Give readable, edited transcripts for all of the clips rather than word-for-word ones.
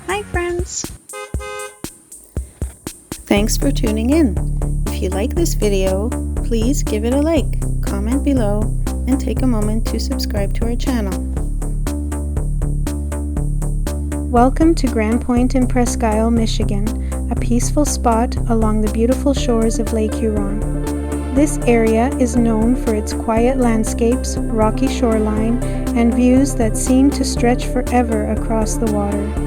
Hi friends! Thanks for tuning in. If you like this video, please give it a like, comment below, and take a moment to subscribe to our channel. Welcome to Grand Pointe in Presque Isle, Michigan, a peaceful spot along the beautiful shores of Lake Huron. This area is known for its quiet landscapes, rocky shoreline, and views that seem to stretch forever across the water.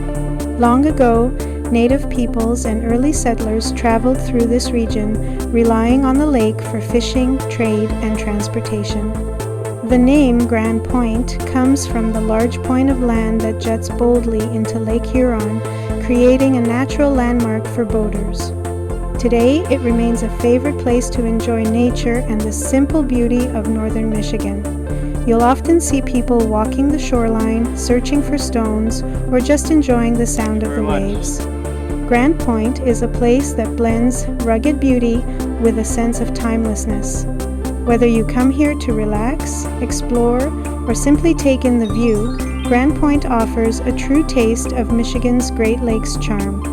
Long ago, native peoples and early settlers traveled through this region, relying on the lake for fishing, trade, and transportation. The name Grand Pointe comes from the large point of land that juts boldly into Lake Huron, creating a natural landmark for boaters. Today, it remains a favorite place to enjoy nature and the simple beauty of northern Michigan. You'll often see people walking the shoreline, searching for stones, or just enjoying the sound of the waves. Grand Pointe is a place that blends rugged beauty with a sense of timelessness. Whether you come here to relax, explore, or simply take in the view, Grand Pointe offers a true taste of Michigan's Great Lakes charm.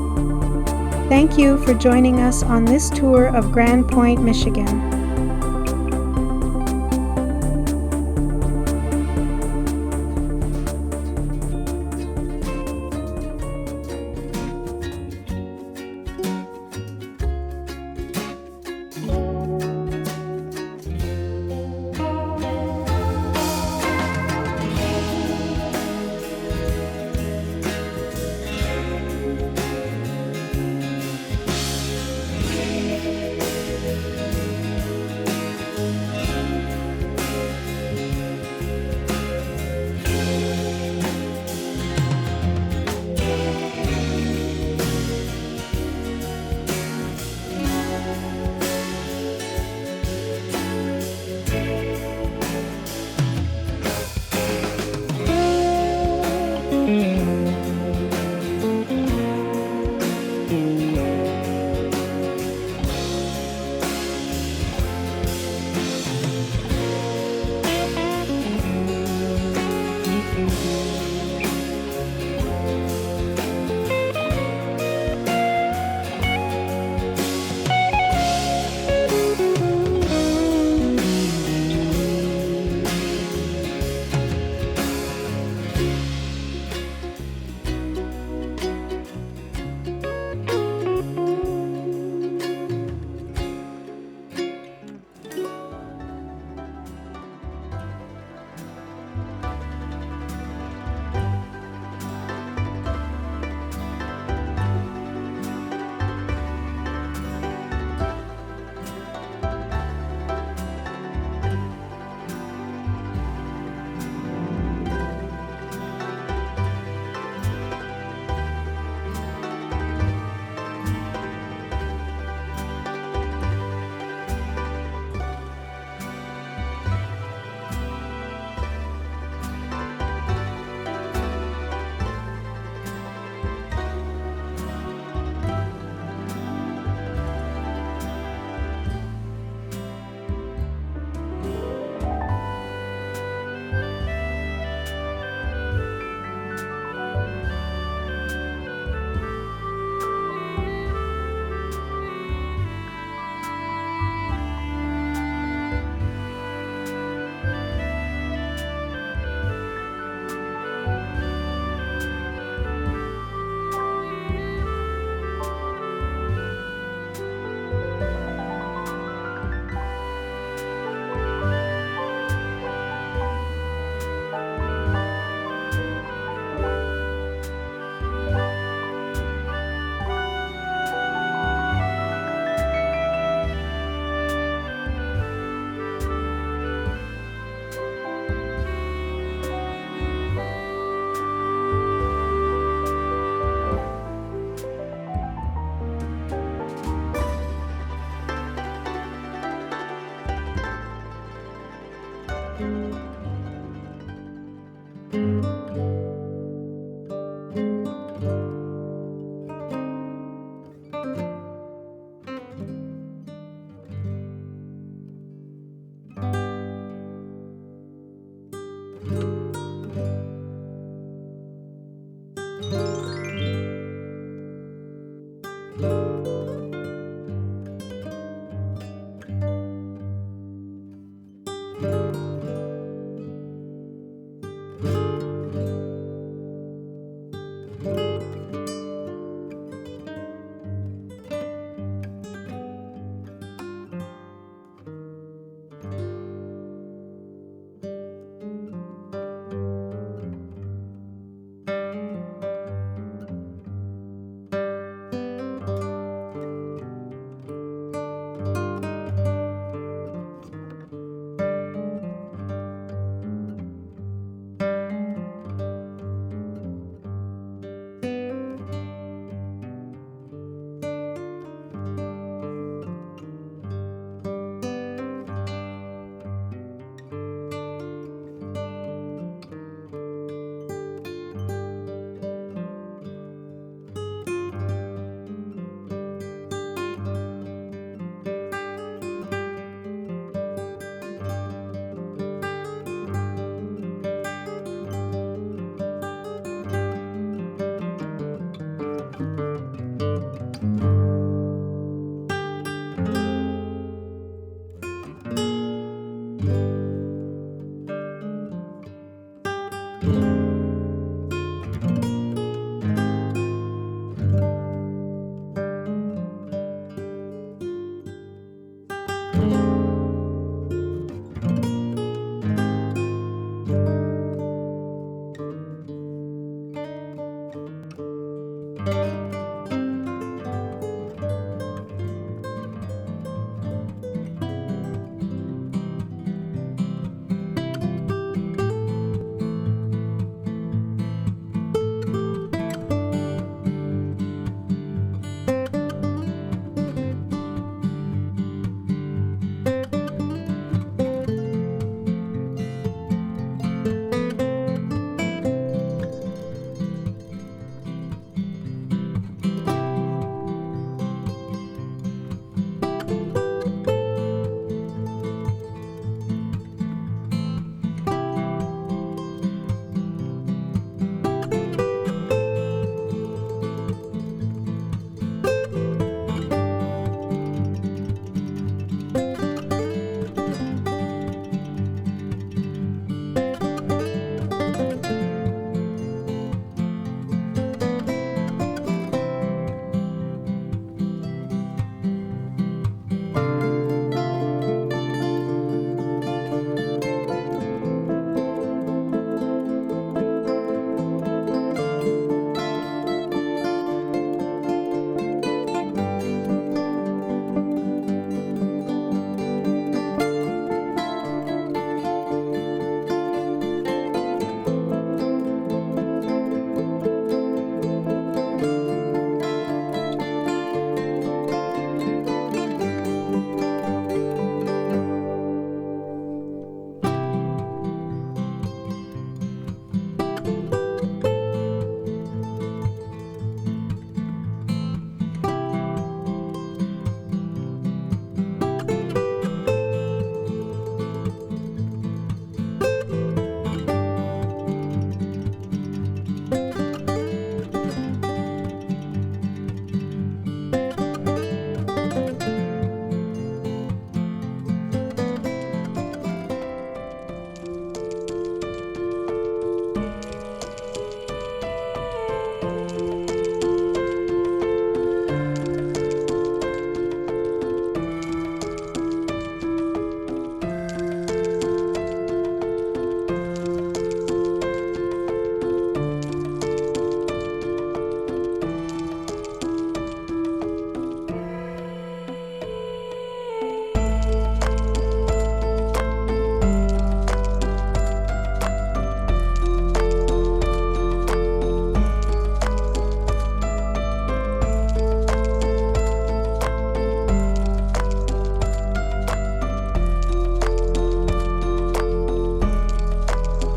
Thank you for joining us on this tour of Grand Pointe, Michigan.